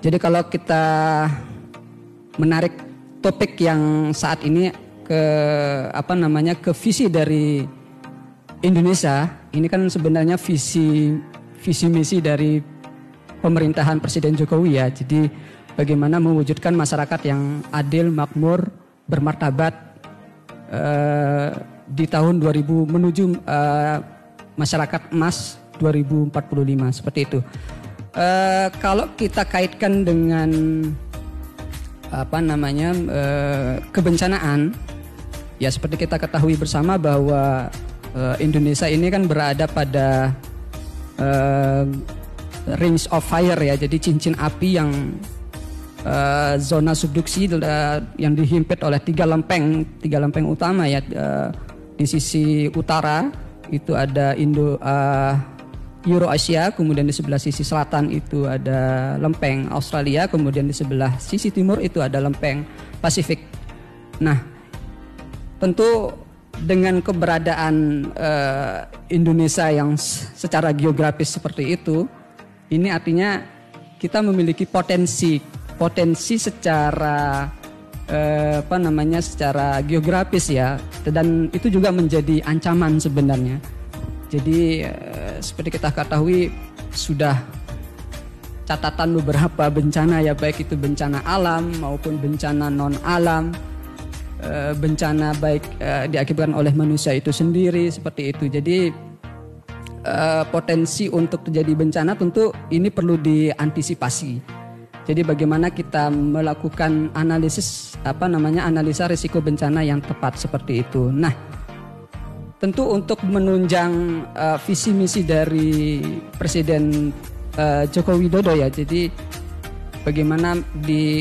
Jadi kalau kita menarik topik yang saat ini ke visi dari Indonesia, ini kan sebenarnya visi misi dari pemerintahan Presiden Jokowi ya. Jadi bagaimana mewujudkan masyarakat yang adil, makmur, bermartabat di tahun 2000 menuju masyarakat emas 2045 seperti itu. Kalau kita kaitkan dengan kebencanaan, ya seperti kita ketahui bersama bahwa Indonesia ini kan berada pada range of fire ya, jadi cincin api yang zona subduksi yang dihimpit oleh tiga lempeng utama ya. Di sisi utara itu ada Eurasia, kemudian di sebelah sisi selatan itu ada lempeng Australia, kemudian di sebelah sisi timur itu ada lempeng Pasifik. Nah, tentu dengan keberadaan Indonesia yang secara geografis seperti itu, ini artinya kita memiliki potensi secara secara geografis ya, dan itu juga menjadi ancaman sebenarnya. Jadi seperti kita ketahui sudah catatan beberapa bencana ya, baik itu bencana alam maupun bencana non alam, bencana baik diakibatkan oleh manusia itu sendiri seperti itu. Jadi potensi untuk terjadi bencana tentu ini perlu diantisipasi. Jadi bagaimana kita melakukan analisa risiko bencana yang tepat seperti itu. Nah, tentu untuk menunjang visi misi dari Presiden Joko Widodo ya. Jadi bagaimana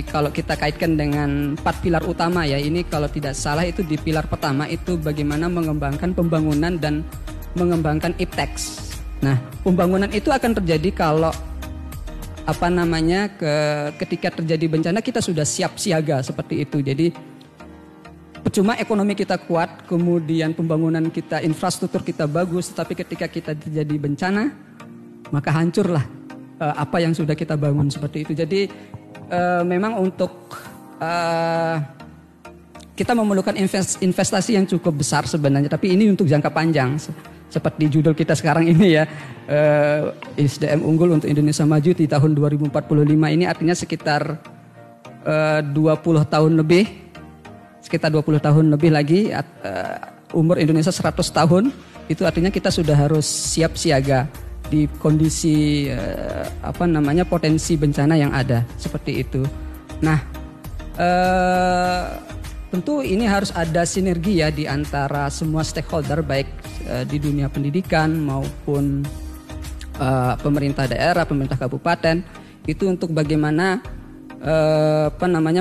kalau kita kaitkan dengan 4 pilar utama ya, ini kalau tidak salah itu di pilar pertama itu bagaimana mengembangkan pembangunan dan mengembangkan ipteks. Nah, pembangunan itu akan terjadi kalau ketika terjadi bencana kita sudah siap siaga seperti itu. Jadi percuma ekonomi kita kuat, kemudian pembangunan kita, infrastruktur kita bagus, tetapi ketika kita terjadi bencana, maka hancurlah apa yang sudah kita bangun seperti itu. Jadi memang untuk kita memerlukan investasi yang cukup besar sebenarnya, tapi ini untuk jangka panjang. Seperti judul kita sekarang ini ya, SDM unggul untuk Indonesia maju di tahun 2045 ini artinya sekitar 20 tahun lebih lagi, umur Indonesia 100 tahun, itu artinya kita sudah harus siap siaga di kondisi potensi bencana yang ada seperti itu. Nah, tentu ini harus ada sinergi ya di antara semua stakeholder, baik di dunia pendidikan maupun pemerintah daerah, pemerintah kabupaten, itu untuk bagaimana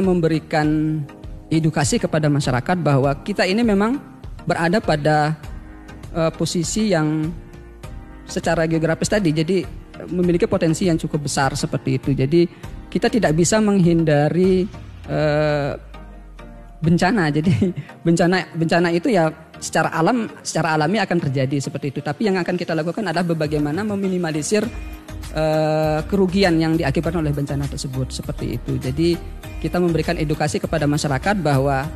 memberikan edukasi kepada masyarakat bahwa kita ini memang berada pada posisi yang secara geografis tadi, jadi memiliki potensi yang cukup besar seperti itu. Jadi kita tidak bisa menghindari bencana. Jadi bencana itu ya secara alami akan terjadi seperti itu. Tapi yang akan kita lakukan adalah bagaimana meminimalisir kerugian yang diakibatkan oleh bencana tersebut seperti itu. Jadi kita memberikan edukasi kepada masyarakat bahwa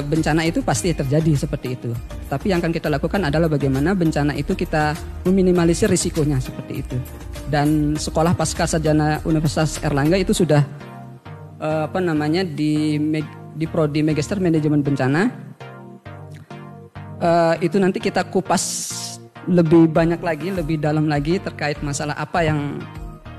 bencana itu pasti terjadi seperti itu. Tapi yang akan kita lakukan adalah bagaimana bencana itu kita meminimalisir risikonya seperti itu. Dan Sekolah Pascasarjana Universitas Airlangga itu sudah di Prodi Magister Manajemen Bencana. Itu nanti kita kupas lebih banyak lagi, lebih dalam lagi terkait masalah apa yang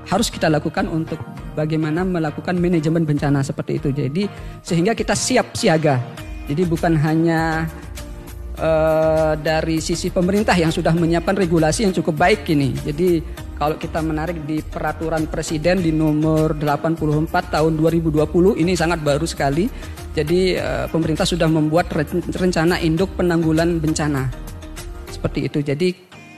harus kita lakukan untuk bagaimana melakukan manajemen bencana seperti itu. Jadi sehingga kita siap siaga. Jadi bukan hanya dari sisi pemerintah yang sudah menyiapkan regulasi yang cukup baik ini. Jadi kalau kita menarik di peraturan presiden di nomor 84 tahun 2020 ini sangat baru sekali. Jadi pemerintah sudah membuat rencana induk penanggulan bencana. Seperti itu. Jadi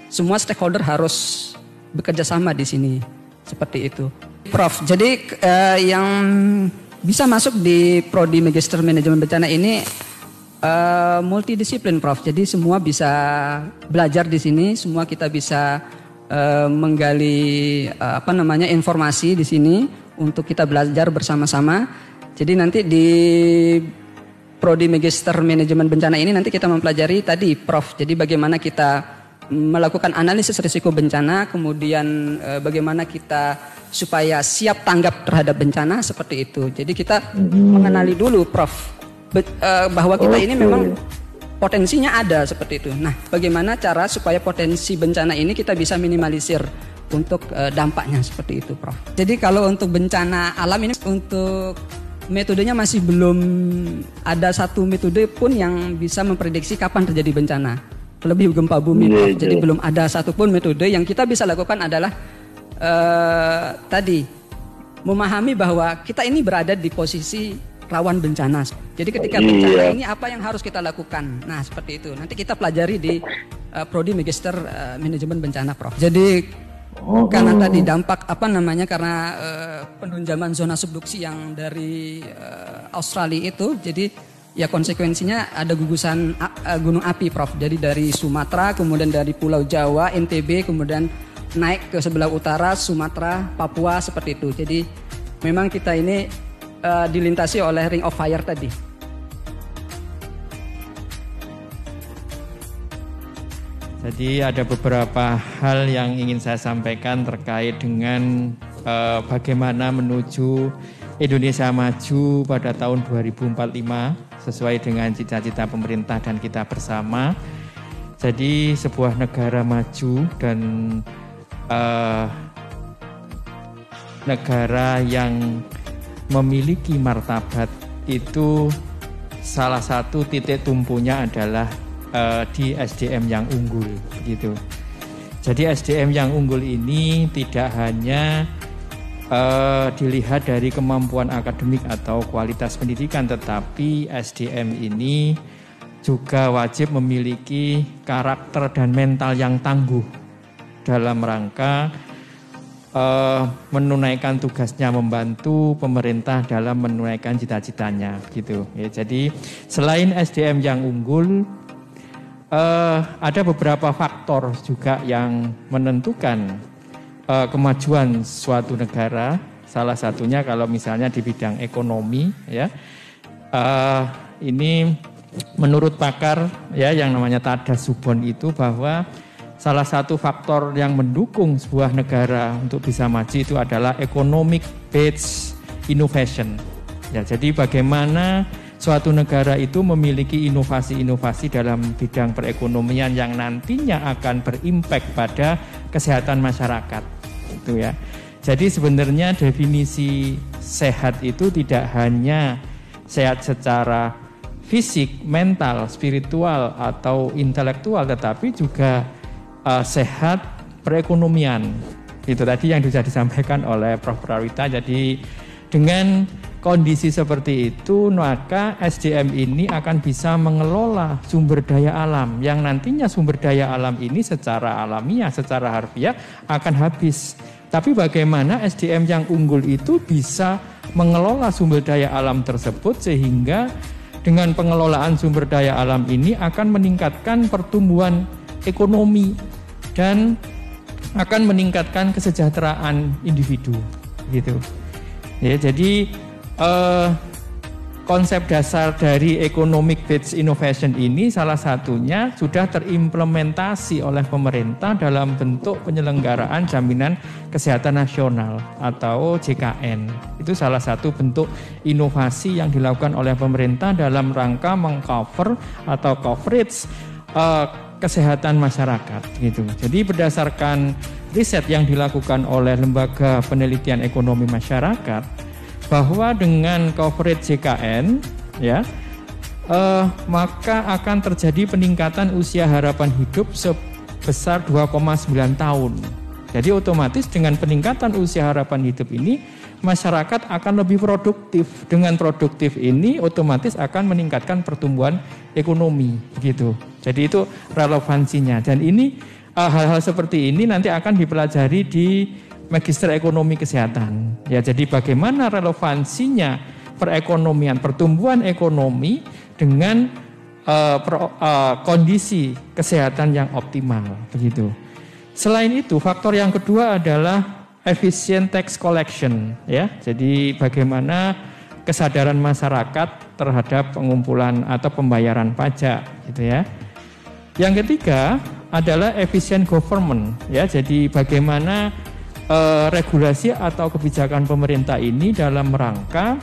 semua stakeholder harus bekerja sama di sini. Seperti itu. Prof, jadi yang bisa masuk di Prodi Magister Manajemen Bencana ini multidisiplin, Prof. Jadi semua bisa belajar di sini, semua kita bisa menggali informasi di sini untuk kita belajar bersama-sama. Jadi nanti di Prodi Magister Manajemen Bencana ini nanti kita mempelajari tadi Prof. Jadi bagaimana kita melakukan analisis risiko bencana, kemudian bagaimana kita supaya siap tanggap terhadap bencana seperti itu. Jadi kita mengenali dulu Prof. Bahwa kita ini memang potensinya ada seperti itu. Nah, bagaimana cara supaya potensi bencana ini kita bisa minimalisir untuk dampaknya seperti itu Prof. Jadi kalau untuk bencana alam ini untuk metodenya masih belum ada satu metode pun yang bisa memprediksi kapan terjadi bencana. Terlebih gempa bumi, Prof. Jadi belum ada satupun metode. Yang kita bisa lakukan adalah tadi memahami bahwa kita ini berada di posisi rawan bencana. Jadi ketika bencana ini apa yang harus kita lakukan? Nah seperti itu. Nanti kita pelajari di Prodi Magister Manajemen Bencana, Prof. Jadi karena tadi dampak karena penunjaman zona subduksi yang dari Australia itu, jadi ya konsekuensinya ada gugusan gunung api, Prof. Jadi dari Sumatera, kemudian dari Pulau Jawa, NTB, kemudian naik ke sebelah utara, Sumatera, Papua, seperti itu. Jadi memang kita ini dilintasi oleh Ring of Fire tadi. Jadi ada beberapa hal yang ingin saya sampaikan terkait dengan bagaimana menuju Indonesia maju pada tahun 2045 sesuai dengan cita-cita pemerintah dan kita bersama. Jadi sebuah negara maju dan negara yang memiliki martabat itu salah satu titik tumpunya adalah di SDM yang unggul gitu. Jadi SDM yang unggul ini tidak hanya dilihat dari kemampuan akademik atau kualitas pendidikan, tetapi SDM ini juga wajib memiliki karakter dan mental yang tangguh dalam rangka menunaikan tugasnya, membantu pemerintah dalam menunaikan cita-citanya gitu. Ya, jadi selain SDM yang unggul, ada beberapa faktor juga yang menentukan kemajuan suatu negara. Salah satunya kalau misalnya di bidang ekonomi, ya, ini menurut pakar ya yang namanya Tada Subon itu bahwa salah satu faktor yang mendukung sebuah negara untuk bisa maju itu adalah economic based innovation. Ya, jadi bagaimana suatu negara itu memiliki inovasi-inovasi dalam bidang perekonomian yang nantinya akan berimpact pada kesehatan masyarakat. Itu ya. Jadi sebenarnya definisi sehat itu tidak hanya sehat secara fisik, mental, spiritual atau intelektual, tetapi juga sehat perekonomian. Itu tadi yang sudah disampaikan oleh Prof. Prawita. Jadi dengan kondisi seperti itu, maka SDM ini akan bisa mengelola sumber daya alam yang nantinya sumber daya alam ini secara alamiah, secara harfiah akan habis. Tapi bagaimana SDM yang unggul itu bisa mengelola sumber daya alam tersebut sehingga dengan pengelolaan sumber daya alam ini akan meningkatkan pertumbuhan ekonomi dan akan meningkatkan kesejahteraan individu gitu. Ya, jadi konsep dasar dari economic based innovation ini salah satunya sudah terimplementasi oleh pemerintah dalam bentuk penyelenggaraan jaminan kesehatan nasional atau JKN. Itu salah satu bentuk inovasi yang dilakukan oleh pemerintah dalam rangka mengcover atau coverage kesehatan masyarakat gitu. Jadi berdasarkan riset yang dilakukan oleh Lembaga Penelitian Ekonomi Masyarakat bahwa dengan coverage JKN ya maka akan terjadi peningkatan usia harapan hidup sebesar 2,9 tahun. Jadi otomatis dengan peningkatan usia harapan hidup ini masyarakat akan lebih produktif. Dengan produktif ini otomatis akan meningkatkan pertumbuhan ekonomi gitu. Jadi itu relevansinya dan ini hal-hal seperti ini nanti akan dipelajari di Magister Ekonomi Kesehatan. Ya, jadi bagaimana relevansinya perekonomian, pertumbuhan ekonomi dengan kondisi kesehatan yang optimal begitu. Selain itu, faktor yang kedua adalah efficient tax collection, ya. Jadi bagaimana kesadaran masyarakat terhadap pengumpulan atau pembayaran pajak, gitu ya. Yang ketiga adalah efficient government, ya. Jadi bagaimana regulasi atau kebijakan pemerintah ini dalam rangka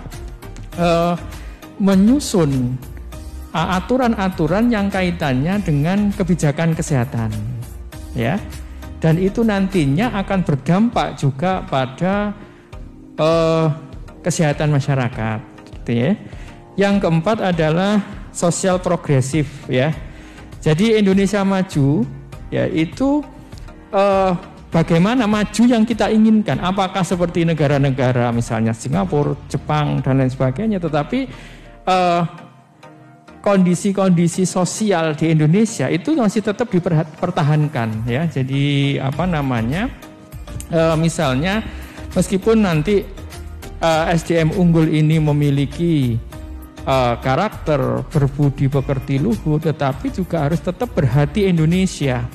menyusun aturan-aturan yang kaitannya dengan kebijakan kesehatan, ya. Dan itu nantinya akan berdampak juga pada kesehatan masyarakat, gitu ya. Yang keempat adalah sosial progresif, ya. Jadi Indonesia maju, ya itu bagaimana maju yang kita inginkan. Apakah seperti negara-negara misalnya Singapura, Jepang dan lain sebagainya. Tetapi kondisi-kondisi sosial di Indonesia itu masih tetap dipertahankan, ya. Jadi misalnya meskipun nanti SDM unggul ini memiliki karakter berbudi pekerti luhur, tetapi juga harus tetap berhati Indonesia,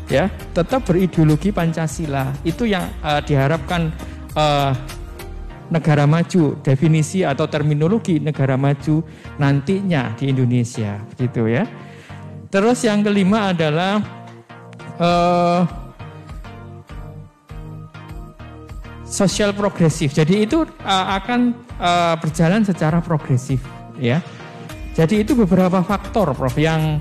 ya, tetap berideologi Pancasila. Itu yang diharapkan negara maju, definisi atau terminologi negara maju nantinya di Indonesia, gitu ya. Terus yang kelima adalah sosial progresif. Jadi itu akan berjalan secara progresif, ya. Jadi itu beberapa faktor, Prof, yang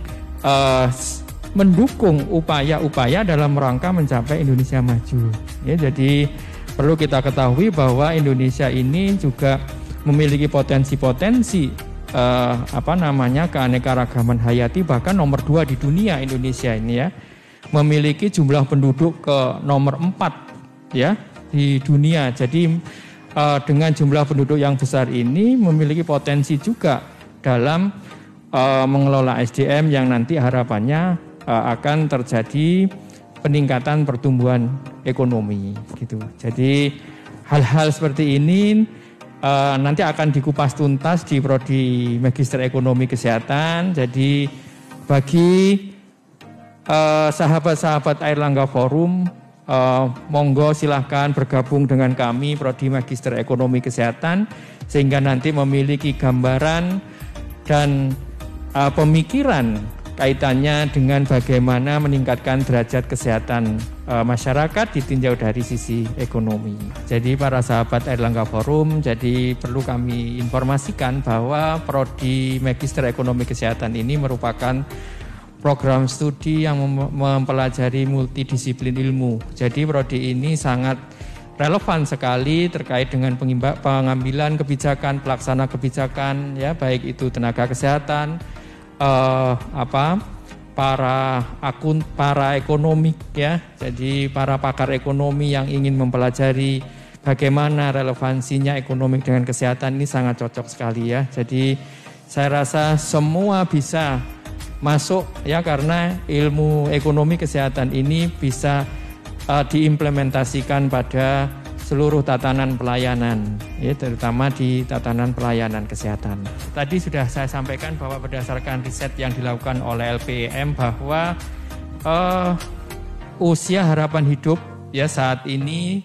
mendukung upaya-upaya dalam rangka mencapai Indonesia maju. Ya, jadi perlu kita ketahui bahwa Indonesia ini juga memiliki potensi-potensi keanekaragaman hayati, bahkan nomor 2 di dunia Indonesia ini, ya. Memiliki jumlah penduduk ke nomor 4, ya, di dunia. Jadi dengan jumlah penduduk yang besar ini memiliki potensi juga dalam mengelola SDM yang nanti harapannya akan terjadi peningkatan pertumbuhan ekonomi, gitu. Jadi hal-hal seperti ini nanti akan dikupas tuntas di Prodi Magister Ekonomi Kesehatan. Jadi bagi sahabat-sahabat Airlangga Forum, monggo silahkan bergabung dengan kami Prodi Magister Ekonomi Kesehatan sehingga nanti memiliki gambaran dan pemikiran kaitannya dengan bagaimana meningkatkan derajat kesehatan masyarakat ditinjau dari sisi ekonomi. Jadi para sahabat Airlangga Forum, jadi perlu kami informasikan bahwa Prodi Magister Ekonomi Kesehatan ini merupakan program studi yang mempelajari multidisiplin ilmu. Jadi prodi ini sangat relevan sekali terkait dengan pengambilan kebijakan, pelaksana kebijakan, ya, baik itu tenaga kesehatan, para ekonomi, ya. Jadi para pakar ekonomi yang ingin mempelajari bagaimana relevansinya ekonomi dengan kesehatan ini sangat cocok sekali, ya. Jadi saya rasa semua bisa masuk, ya, karena ilmu ekonomi kesehatan ini bisa diimplementasikan pada seluruh tatanan pelayanan, ya, terutama di tatanan pelayanan kesehatan. Tadi sudah saya sampaikan bahwa berdasarkan riset yang dilakukan oleh LPEM bahwa usia harapan hidup, ya, saat ini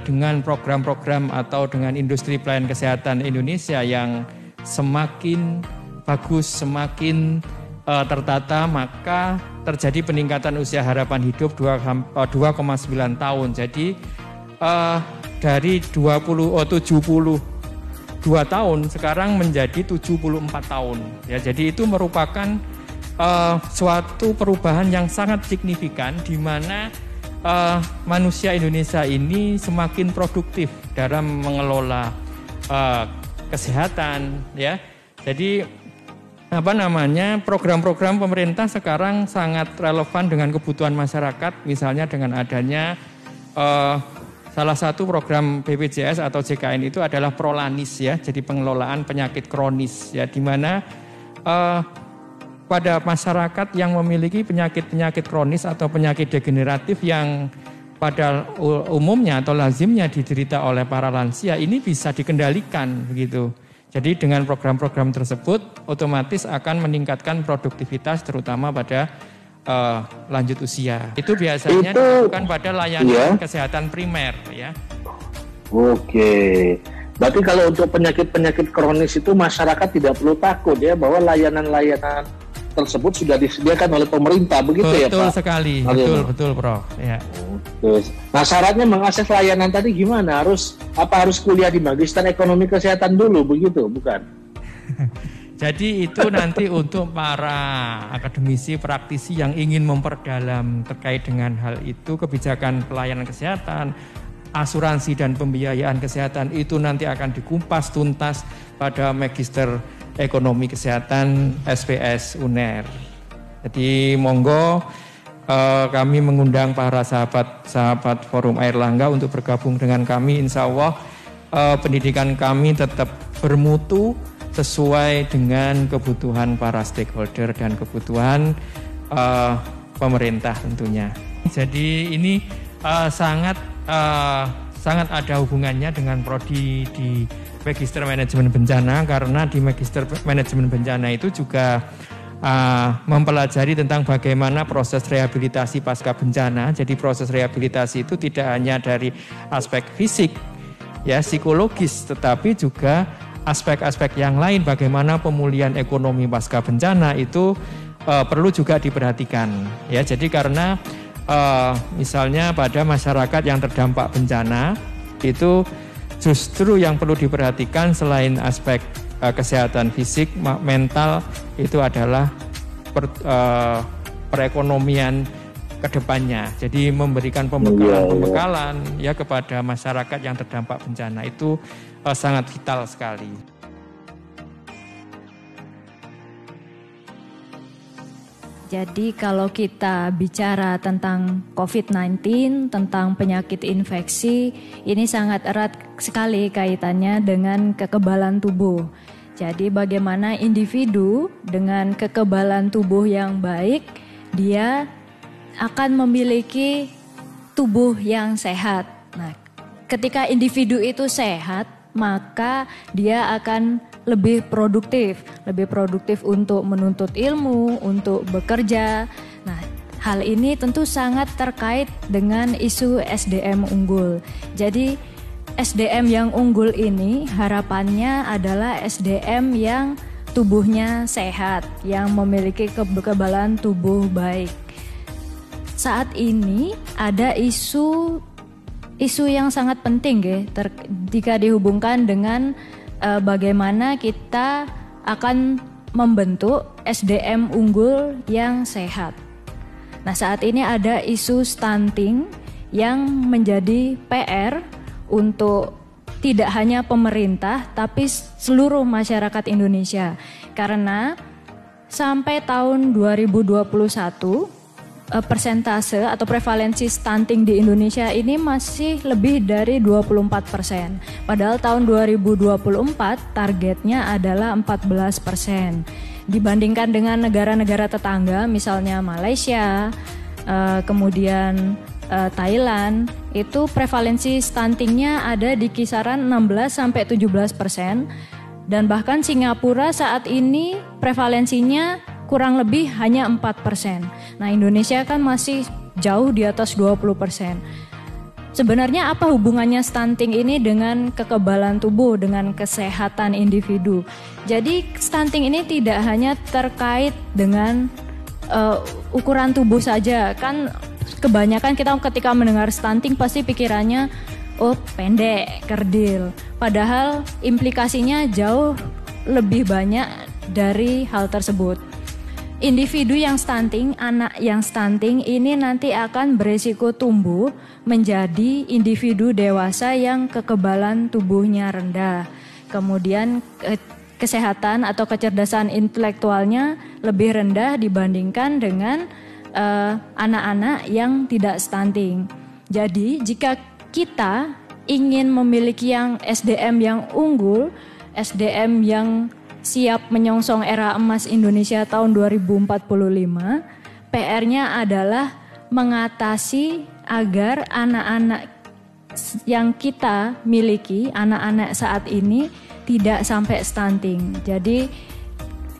dengan program-program atau dengan industri pelayanan kesehatan Indonesia yang semakin bagus, semakin tertata, maka terjadi peningkatan usia harapan hidup 2,9 tahun. Jadi dari 72 tahun sekarang menjadi 74 tahun. Ya, jadi itu merupakan suatu perubahan yang sangat signifikan di mana manusia Indonesia ini semakin produktif dalam mengelola kesehatan, ya. Jadi program-program pemerintah sekarang sangat relevan dengan kebutuhan masyarakat, misalnya dengan adanya salah satu program BPJS atau JKN itu adalah Prolanis, ya, jadi pengelolaan penyakit kronis, ya, di mana pada masyarakat yang memiliki penyakit-penyakit kronis atau penyakit degeneratif yang pada umumnya atau lazimnya diderita oleh para lansia ini bisa dikendalikan, begitu. Jadi dengan program-program tersebut otomatis akan meningkatkan produktivitas terutama pada lanjut usia. Itu biasanya dilakukan pada layanan kesehatan primer ya. Oke. Berarti kalau untuk penyakit-penyakit kronis itu masyarakat tidak perlu takut ya, bahwa layanan-layanan tersebut sudah disediakan oleh pemerintah, begitu ya Pak? Betul sekali, betul Prof. Ya. Terus, nah syaratnya mengakses layanan tadi gimana? Harus kuliah di Magister Ekonomi Kesehatan dulu, begitu, bukan? Jadi itu nanti untuk para akademisi, praktisi yang ingin memperdalam terkait dengan hal itu, kebijakan pelayanan kesehatan, asuransi dan pembiayaan kesehatan itu nanti akan dikupas tuntas pada Magister Ekonomi Kesehatan SPS UNER. Jadi monggo kami mengundang para sahabat Forum Airlangga untuk bergabung dengan kami. Insya Allah pendidikan kami tetap bermutu sesuai dengan kebutuhan para stakeholder dan kebutuhan pemerintah tentunya. Jadi ini sangat ada hubungannya dengan prodi di Magister Manajemen Bencana, karena di Magister Manajemen Bencana itu juga mempelajari tentang bagaimana proses rehabilitasi pasca bencana. Jadi proses rehabilitasi itu tidak hanya dari aspek fisik, ya psikologis, tetapi juga aspek-aspek yang lain. Bagaimana pemulihan ekonomi pasca bencana itu perlu juga diperhatikan. Ya, jadi karena misalnya pada masyarakat yang terdampak bencana itu justru yang perlu diperhatikan selain aspek kesehatan fisik, mental, itu adalah perekonomian ke depannya. Jadi memberikan pembekalan ya kepada masyarakat yang terdampak bencana itu sangat vital sekali. Jadi kalau kita bicara tentang COVID-19, tentang penyakit infeksi, ini sangat erat sekali kaitannya dengan kekebalan tubuh. Jadi bagaimana individu dengan kekebalan tubuh yang baik, dia akan memiliki tubuh yang sehat. Nah, ketika individu itu sehat, maka dia akan lebih produktif untuk menuntut ilmu, untuk bekerja. Nah, hal ini tentu sangat terkait dengan isu SDM unggul. Jadi SDM yang unggul ini harapannya adalah SDM yang tubuhnya sehat, yang memiliki kekebalan tubuh baik. Saat ini ada isu yang sangat penting jika dihubungkan dengan bagaimana kita akan membentuk SDM unggul yang sehat. Nah, saat ini ada isu stunting yang menjadi PR untuk tidak hanya pemerintah tapi seluruh masyarakat Indonesia. Karena sampai tahun 2021 persentase atau prevalensi stunting di Indonesia ini masih lebih dari 24%. Padahal tahun 2024 targetnya adalah 14%. Dibandingkan dengan negara-negara tetangga, misalnya Malaysia, kemudian Thailand, itu prevalensi stuntingnya ada di kisaran 16-17%. Dan bahkan Singapura saat ini prevalensinya kurang lebih hanya 4%. Nah, Indonesia kan masih jauh di atas 20%. Sebenarnya apa hubungannya stunting ini dengan kekebalan tubuh, dengan kesehatan individu? Jadi stunting ini tidak hanya terkait dengan ukuran tubuh saja. Kan kebanyakan kita ketika mendengar stunting pasti pikirannya pendek, kerdil. Padahal implikasinya jauh lebih banyak dari hal tersebut. Individu yang stunting, anak yang stunting ini nanti akan beresiko tumbuh menjadi individu dewasa yang kekebalan tubuhnya rendah. Kemudian kesehatan atau kecerdasan intelektualnya lebih rendah dibandingkan dengan anak-anak yang tidak stunting. Jadi jika kita ingin memiliki yang SDM yang unggul, SDM yang siap menyongsong era emas Indonesia tahun 2045, PR-nya adalah mengatasi agar anak-anak yang kita miliki, anak-anak saat ini tidak sampai stunting. Jadi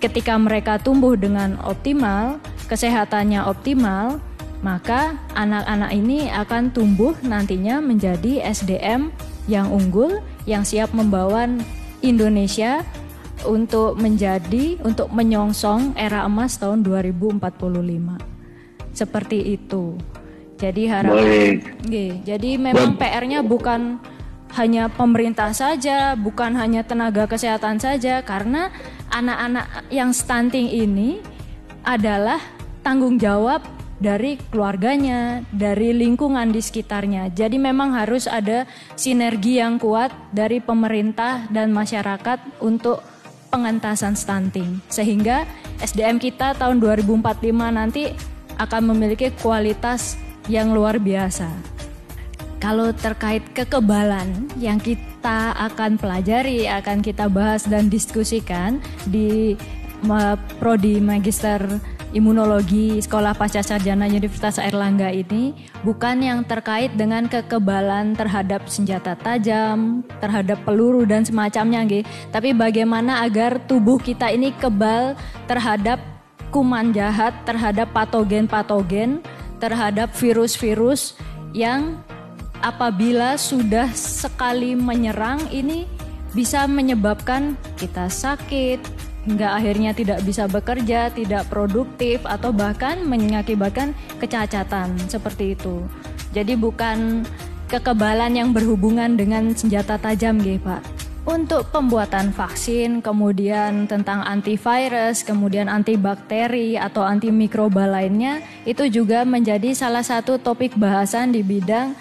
ketika mereka tumbuh dengan optimal, kesehatannya optimal, maka anak-anak ini akan tumbuh nantinya menjadi SDM yang unggul, yang siap membawa Indonesia untuk menyongsong era emas tahun 2045. Seperti itu. Jadi jadi memang PR-nya bukan hanya pemerintah saja, bukan hanya tenaga kesehatan saja, karena anak-anak yang stunting ini adalah tanggung jawab dari keluarganya, dari lingkungan di sekitarnya. Jadi memang harus ada sinergi yang kuat dari pemerintah dan masyarakat untuk pengentasan stunting. Sehingga SDM kita tahun 2045 nanti akan memiliki kualitas yang luar biasa. Kalau terkait kekebalan yang kita akan pelajari, akan kita bahas dan diskusikan di Prodi Magister Imunologi Sekolah Pascasarjana Universitas Airlangga ini bukan yang terkait dengan kekebalan terhadap senjata tajam, terhadap peluru dan semacamnya, tapi bagaimana agar tubuh kita ini kebal terhadap kuman jahat, terhadap patogen-patogen, terhadap virus-virus yang apabila sudah sekali menyerang ini bisa menyebabkan kita sakit, hingga akhirnya tidak bisa bekerja, tidak produktif, atau bahkan mengakibatkan kecacatan seperti itu. Jadi bukan kekebalan yang berhubungan dengan senjata tajam, Pak. Untuk pembuatan vaksin, kemudian tentang antivirus, kemudian antibakteri atau antimikroba lainnya, itu juga menjadi salah satu topik bahasan di bidang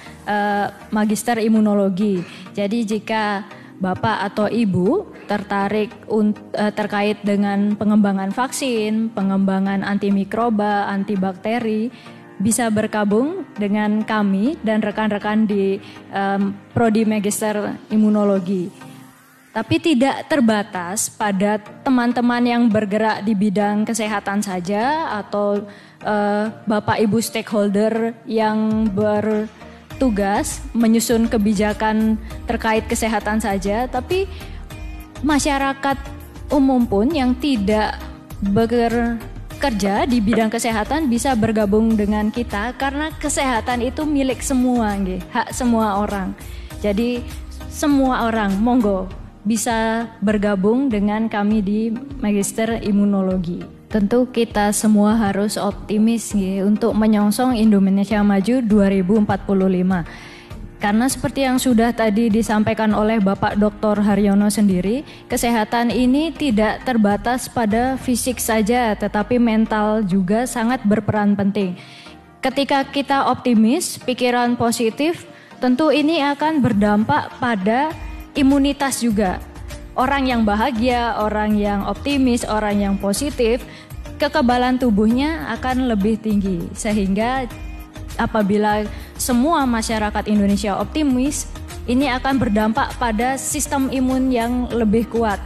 Magister Imunologi. Jadi jika Bapak atau Ibu tertarik terkait dengan pengembangan vaksin, pengembangan antimikroba, antibakteri, bisa bergabung dengan kami dan rekan-rekan di Prodi Magister Imunologi. Tapi tidak terbatas pada teman-teman yang bergerak di bidang kesehatan saja atau Bapak Ibu stakeholder yang bertugas menyusun kebijakan terkait kesehatan saja, tapi masyarakat umum pun yang tidak bekerja di bidang kesehatan bisa bergabung dengan kita karena kesehatan itu milik semua, hak semua orang. Jadi semua orang monggo bisa bergabung dengan kami di Magister Imunologi. Tentu kita semua harus optimis untuk menyongsong Indonesia Maju 2045. Karena seperti yang sudah tadi disampaikan oleh Bapak Dr. Haryono sendiri, kesehatan ini tidak terbatas pada fisik saja, tetapi mental juga sangat berperan penting. Ketika kita optimis, pikiran positif, tentu ini akan berdampak pada imunitas juga. Orang yang bahagia, orang yang optimis, orang yang positif, kekebalan tubuhnya akan lebih tinggi. Sehingga apabila semua masyarakat Indonesia optimis, ini akan berdampak pada sistem imun yang lebih kuat.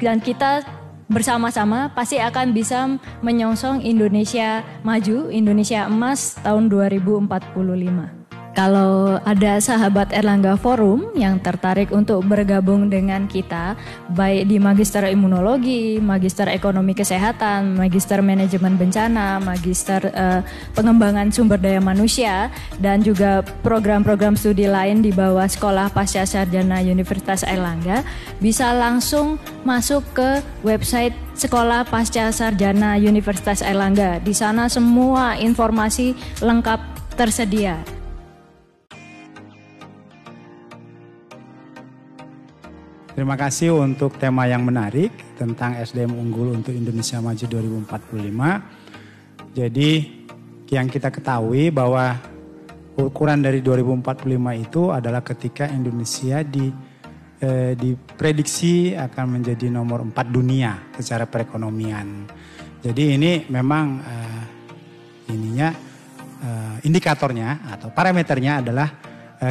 Dan kita bersama-sama pasti akan bisa menyongsong Indonesia Maju, Indonesia Emas tahun 2045. Kalau ada sahabat Airlangga Forum yang tertarik untuk bergabung dengan kita, baik di Magister Imunologi, Magister Ekonomi Kesehatan, Magister Manajemen Bencana, Magister Pengembangan Sumber Daya Manusia, dan juga program-program studi lain di bawah Sekolah Pascasarjana Universitas Airlangga, bisa langsung masuk ke website Sekolah Pascasarjana Universitas Airlangga. Di sana semua informasi lengkap tersedia. Terima kasih untuk tema yang menarik tentang SDM unggul untuk Indonesia Maju 2045. Jadi yang kita ketahui bahwa ukuran dari 2045 itu adalah ketika Indonesia diprediksi akan menjadi nomor 4 dunia secara perekonomian. Jadi ini memang indikatornya atau parameternya adalah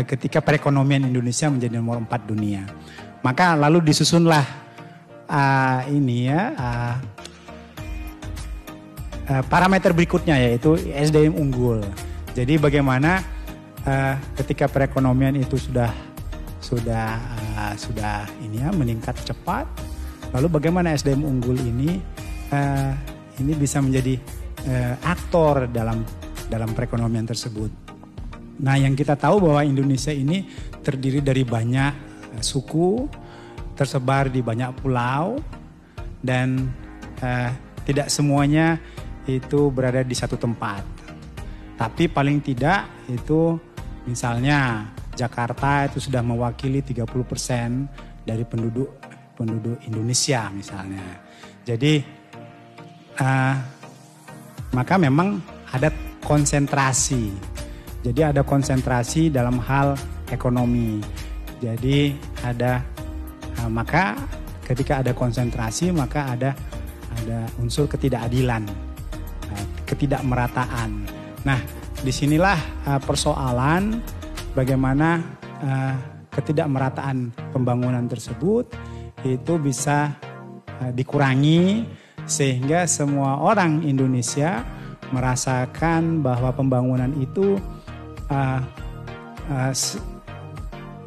ketika perekonomian Indonesia menjadi nomor 4 dunia. Maka lalu disusunlah parameter berikutnya, yaitu SDM unggul. Jadi bagaimana ketika perekonomian itu sudah meningkat cepat, lalu bagaimana SDM unggul ini ini bisa menjadi aktor dalam perekonomian tersebut. Nah, yang kita tahu bahwa Indonesia ini terdiri dari banyak suku, tersebar di banyak pulau, dan tidak semuanya itu berada di satu tempat. Tapi paling tidak itu misalnya Jakarta itu sudah mewakili 30% dari penduduk Indonesia misalnya. Jadi maka memang ada konsentrasi. Jadi ada konsentrasi dalam hal ekonomi. Jadi maka ketika ada konsentrasi maka ada unsur ketidakadilan, ketidakmerataan. Nah, disinilah persoalan bagaimana ketidakmerataan pembangunan tersebut itu bisa dikurangi sehingga semua orang Indonesia merasakan bahwa pembangunan itu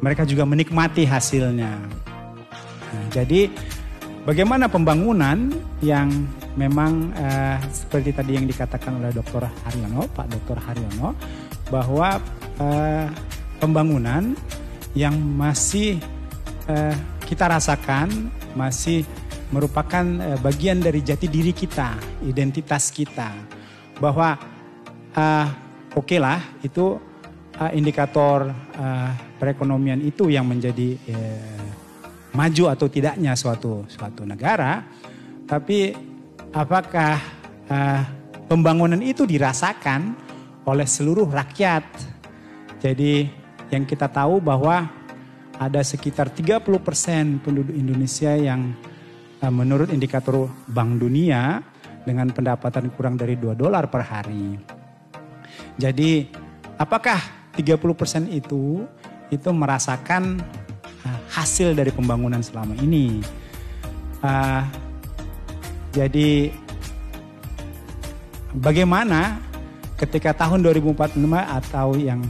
mereka juga menikmati hasilnya. Nah, jadi bagaimana pembangunan yang memang seperti tadi yang dikatakan oleh Pak Dr. Haryono, bahwa pembangunan yang masih kita rasakan masih merupakan bagian dari jati diri kita, identitas kita. Bahwa oke lah itu indikator perekonomian itu yang menjadi maju atau tidaknya suatu negara, tapi apakah pembangunan itu dirasakan oleh seluruh rakyat? Jadi yang kita tahu bahwa ada sekitar 30% penduduk Indonesia yang menurut indikator Bank Dunia dengan pendapatan kurang dari $2 per hari. Jadi apakah 30% itu merasakan hasil dari pembangunan selama ini? Jadi bagaimana ketika tahun 2045 atau yang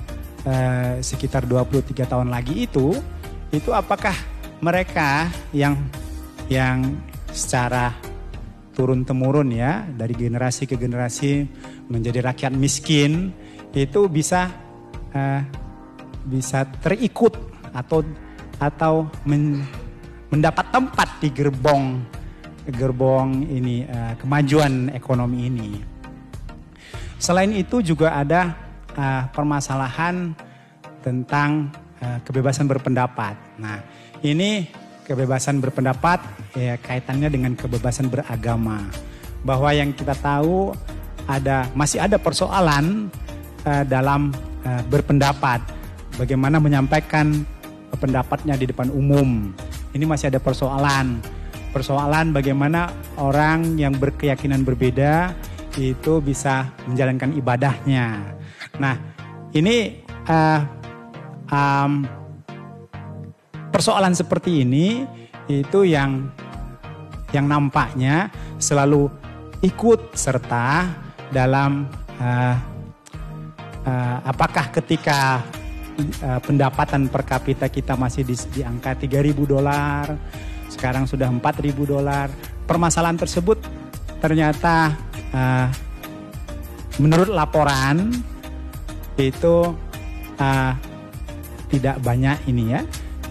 sekitar 23 tahun lagi itu apakah mereka yang secara turun-temurun ya dari generasi ke generasi menjadi rakyat miskin itu bisa terikut atau mendapat tempat di gerbong ini kemajuan ekonomi ini. Selain itu juga ada permasalahan tentang kebebasan berpendapat. Nah, ini kebebasan berpendapat ya kaitannya dengan kebebasan beragama. Bahwa yang kita tahu masih ada persoalan dalam berpendapat. Bagaimana menyampaikan pendapatnya di depan umum. Ini masih ada persoalan. Persoalan bagaimana orang yang berkeyakinan berbeda itu bisa menjalankan ibadahnya. Nah, ini persoalan seperti ini itu yang nampaknya selalu ikut serta dalam apakah ketika pendapatan per kapita kita masih di angka $3.000, sekarang sudah $4.000. Permasalahan tersebut ternyata menurut laporan itu tidak banyak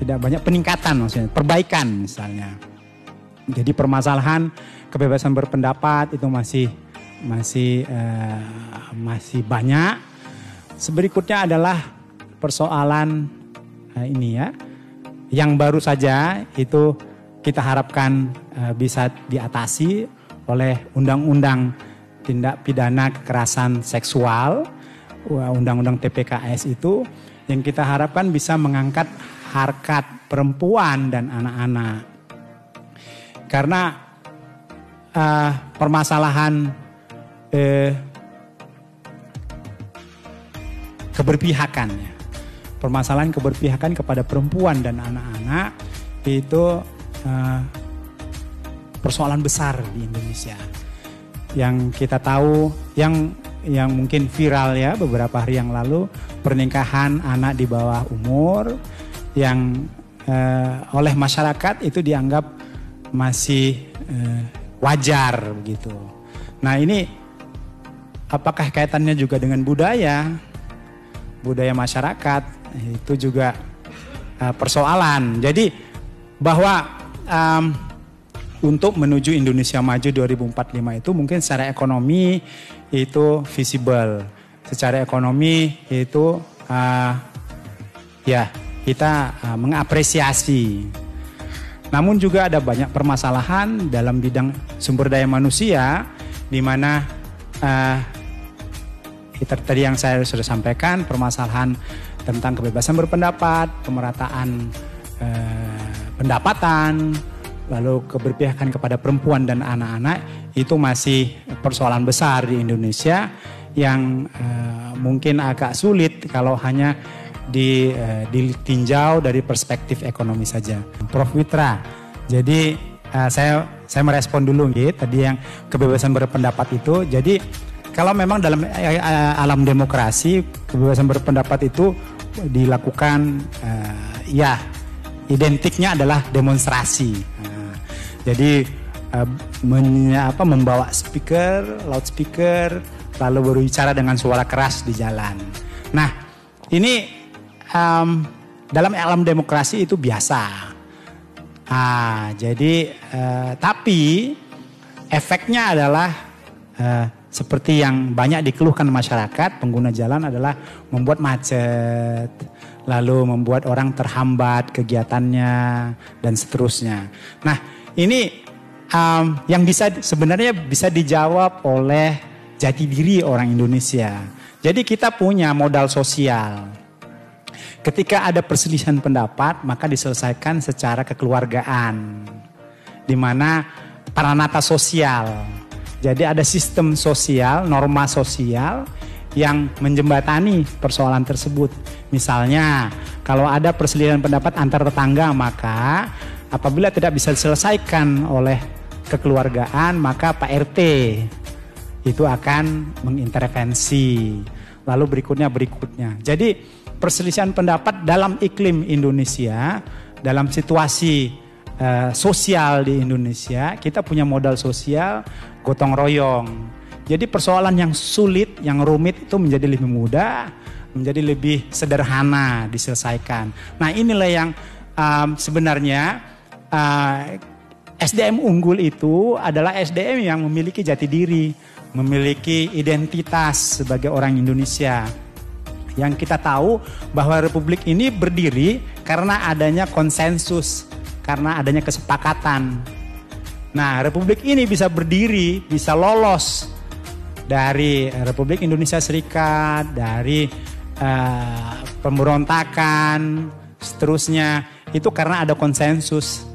tidak banyak peningkatan, maksudnya perbaikan misalnya. Jadi permasalahan kebebasan berpendapat itu masih banyak. Berikutnya adalah persoalan yang baru saja itu kita harapkan bisa diatasi oleh undang-undang tindak pidana kekerasan seksual, undang-undang TPKS itu yang kita harapkan bisa mengangkat harkat perempuan dan anak-anak. Karena permasalahan keberpihakannya, permasalahan keberpihakan kepada perempuan dan anak-anak itu persoalan besar di Indonesia. Yang kita tahu, yang mungkin viral ya beberapa hari yang lalu, pernikahan anak di bawah umur yang oleh masyarakat itu dianggap masih wajar begitu. Nah ini apakah kaitannya juga dengan budaya masyarakat, itu juga persoalan. Jadi bahwa untuk menuju Indonesia Maju 2045 itu mungkin secara ekonomi itu visible. Secara ekonomi itu ya kita mengapresiasi. Namun juga ada banyak permasalahan dalam bidang sumber daya manusia di mana tadi yang saya sudah sampaikan, permasalahan tentang kebebasan berpendapat, pemerataan pendapatan, lalu keberpihakan kepada perempuan dan anak-anak itu masih persoalan besar di Indonesia yang mungkin agak sulit kalau hanya ditinjau dari perspektif ekonomi saja. Prof. Witra, jadi saya merespon dulu gitu, tadi yang kebebasan berpendapat itu. Jadi kalau memang dalam alam demokrasi kebebasan berpendapat itu dilakukan ya identiknya adalah demonstrasi. Jadi membawa speaker, loudspeaker, lalu berbicara dengan suara keras di jalan. Nah ini dalam alam demokrasi itu biasa. Jadi tapi efeknya adalah seperti yang banyak dikeluhkan masyarakat pengguna jalan adalah membuat macet, lalu membuat orang terhambat kegiatannya dan seterusnya. Nah ini yang sebenarnya bisa dijawab oleh jati diri orang Indonesia. Jadi kita punya modal sosial. Ketika ada perselisihan pendapat, maka diselesaikan secara kekeluargaan, di mana paranata sosial. Jadi ada sistem sosial, norma sosial yang menjembatani persoalan tersebut. Misalnya, kalau ada perselisihan pendapat antar tetangga, maka apabila tidak bisa diselesaikan oleh kekeluargaan, maka Pak RT itu akan mengintervensi. Lalu berikutnya. Jadi perselisihan pendapat dalam iklim Indonesia, dalam situasi sosial di Indonesia, kita punya modal sosial gotong royong. Jadi persoalan yang sulit, yang rumit itu menjadi lebih mudah, menjadi lebih sederhana diselesaikan. Nah inilah yang sebenarnya SDM unggul itu adalah SDM yang memiliki jati diri, memiliki identitas sebagai orang Indonesia. Yang kita tahu bahwa republik ini berdiri karena adanya konsensus, karena adanya kesepakatan. Nah, republik ini bisa berdiri, bisa lolos dari Republik Indonesia Serikat, dari pemberontakan, seterusnya. Itu karena ada konsensus,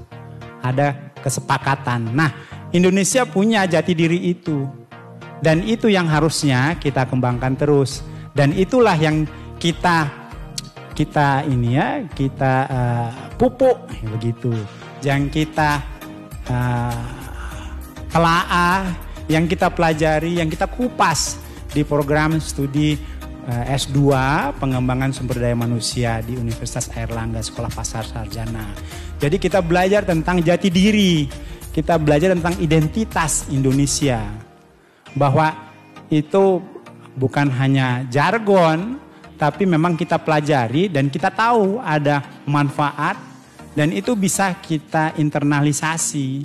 ada kesepakatan. Nah, Indonesia punya jati diri itu. Dan itu yang harusnya kita kembangkan terus. Dan itulah yang kita pupuk begitu. Yang kita telaah, yang kita pelajari, yang kita kupas di program studi S2 pengembangan sumber daya manusia di Universitas Airlangga Sekolah Pasar Sarjana. Jadi kita belajar tentang jati diri, kita belajar tentang identitas Indonesia. Bahwa itu bukan hanya jargon, tapi memang kita pelajari dan kita tahu ada manfaat dan itu bisa kita internalisasi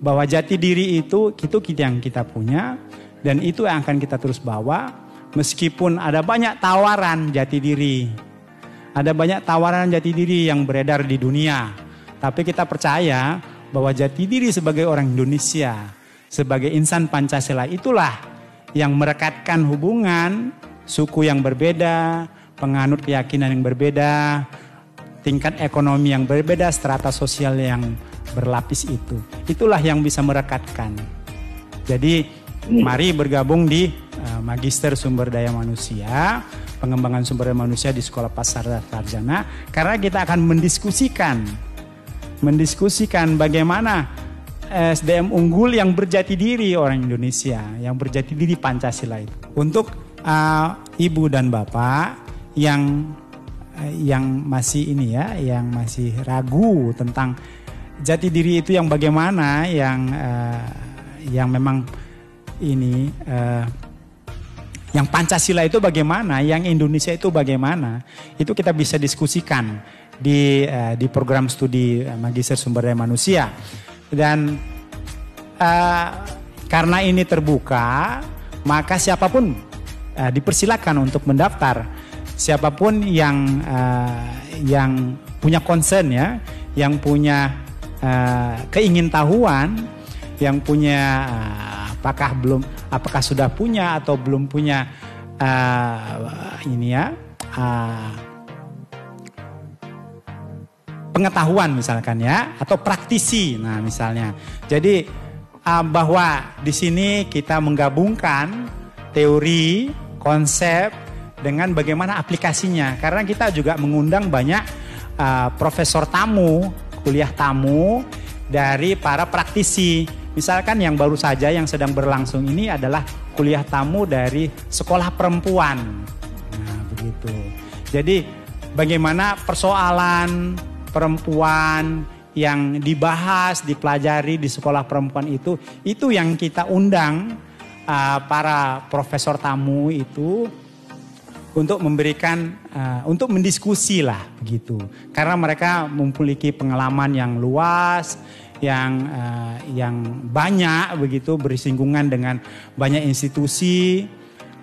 bahwa jati diri itu yang kita punya dan itu yang akan kita terus bawa meskipun ada banyak tawaran jati diri. Ada banyak tawaran jati diri yang beredar di dunia, tapi kita percaya bahwa jati diri sebagai orang Indonesia, sebagai insan Pancasila itulah yang merekatkan hubungan suku yang berbeda, penganut keyakinan yang berbeda, tingkat ekonomi yang berbeda, strata sosial yang berlapis itu. Itulah yang bisa merekatkan. Jadi mari bergabung di Magister Sumber Daya Manusia, pengembangan sumber daya manusia di Sekolah Pasar Sarjana, karena kita akan mendiskusikan bagaimana SDM unggul yang berjati diri orang Indonesia, yang berjati diri Pancasila itu. Untuk ibu dan bapak yang masih yang masih ragu tentang jati diri itu yang bagaimana, yang memang yang Pancasila itu bagaimana, yang Indonesia itu bagaimana, itu kita bisa diskusikan di program studi Magister Sumber Daya Manusia. Dan karena ini terbuka, maka siapapun dipersilakan untuk mendaftar. Siapapun yang punya concern ya, yang punya keingintahuan, yang punya apakah sudah punya atau belum punya pengetahuan misalkan ya, atau praktisi. Nah misalnya, jadi bahwa di sini kita menggabungkan teori, konsep dengan bagaimana aplikasinya. Karena kita juga mengundang banyak profesor tamu, kuliah tamu dari para praktisi. Misalkan yang baru saja yang sedang berlangsung ini adalah kuliah tamu dari sekolah perempuan. Nah, begitu. Jadi bagaimana persoalan perempuan yang dibahas, dipelajari di sekolah perempuan itu yang kita undang para profesor tamu itu untuk memberikan, untuk mendiskusi lah begitu. Karena mereka memiliki pengalaman yang luas, yang banyak begitu, bersinggungan dengan banyak institusi,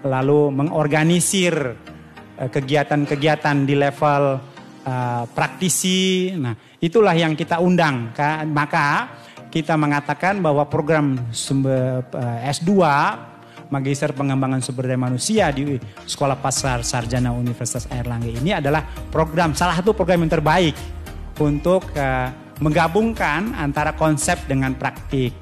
lalu mengorganisir kegiatan-kegiatan di level praktisi. Nah, itulah yang kita undang. Maka kita mengatakan bahwa program S2 Magister Pengembangan Sumber Daya Manusia di Sekolah Pasar Sarjana Universitas Airlangga ini adalah salah satu program yang terbaik untuk menggabungkan antara konsep dengan praktik.